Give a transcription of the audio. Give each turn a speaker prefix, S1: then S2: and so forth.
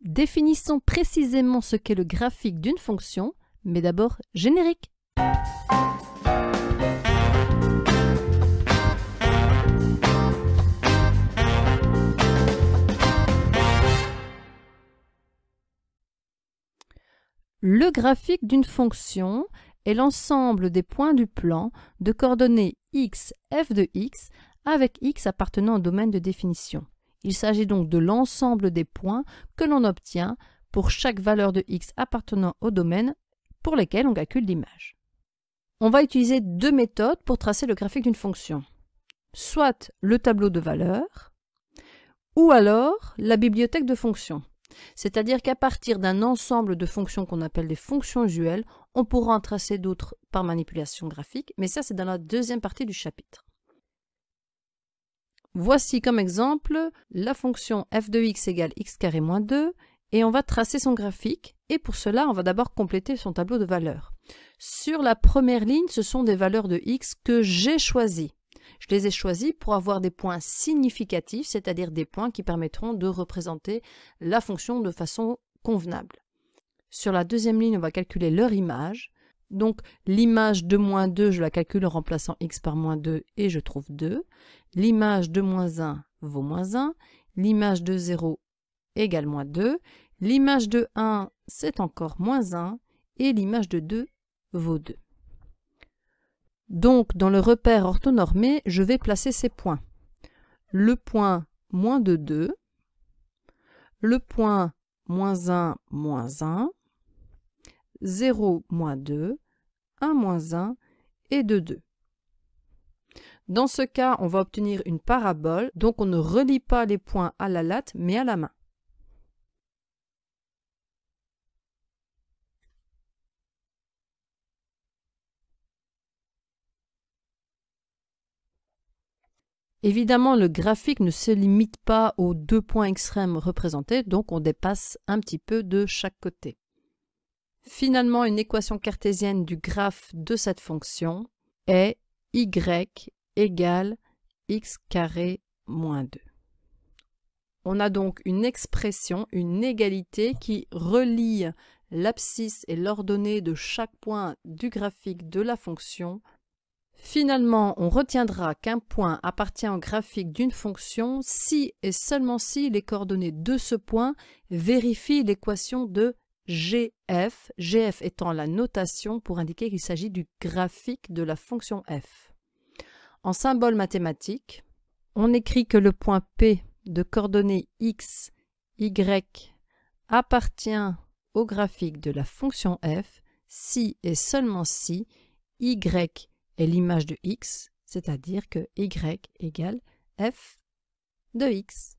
S1: Définissons précisément ce qu'est le graphique d'une fonction, mais d'abord générique. Le graphique d'une fonction est l'ensemble des points du plan de coordonnées x, f de x, avec x appartenant au domaine de définition. Il s'agit donc de l'ensemble des points que l'on obtient pour chaque valeur de x appartenant au domaine pour lesquels on calcule l'image. On va utiliser deux méthodes pour tracer le graphique d'une fonction. Soit le tableau de valeurs, ou alors la bibliothèque de fonctions. C'est-à-dire qu'à partir d'un ensemble de fonctions qu'on appelle des fonctions usuelles, on pourra en tracer d'autres par manipulation graphique, mais ça c'est dans la deuxième partie du chapitre. Voici comme exemple la fonction f de x égale x carré moins 2 et on va tracer son graphique et pour cela on va d'abord compléter son tableau de valeurs. Sur la première ligne, ce sont des valeurs de x que j'ai choisies. Je les ai choisis pour avoir des points significatifs, c'est-à-dire des points qui permettront de représenter la fonction de façon convenable. Sur la deuxième ligne, on va calculer leur image. Donc l'image de moins 2, je la calcule en remplaçant x par moins 2 et je trouve 2. L'image de moins 1 vaut moins 1. L'image de 0 égale moins 2. L'image de 1, c'est encore moins 1. Et l'image de 2 vaut 2. Donc, dans le repère orthonormé, je vais placer ces points. Le point moins de 2, le point moins 1, moins 1, 0, moins 2, 1, moins 1 et 2, 2. Dans ce cas, on va obtenir une parabole, donc on ne relie pas les points à la latte, mais à la main. Évidemment, le graphique ne se limite pas aux deux points extrêmes représentés, donc on dépasse un petit peu de chaque côté. Finalement, une équation cartésienne du graphe de cette fonction est y égale x carré moins 2. On a donc une expression, une égalité qui relie l'abscisse et l'ordonnée de chaque point du graphique de la fonction. Finalement, on retiendra qu'un point appartient au graphique d'une fonction si et seulement si les coordonnées de ce point vérifient l'équation de GF, GF étant la notation pour indiquer qu'il s'agit du graphique de la fonction f. En symbole mathématique, on écrit que le point P de coordonnées x, y appartient au graphique de la fonction f si et seulement si y est l'image de x, c'est-à-dire que y égale f de x.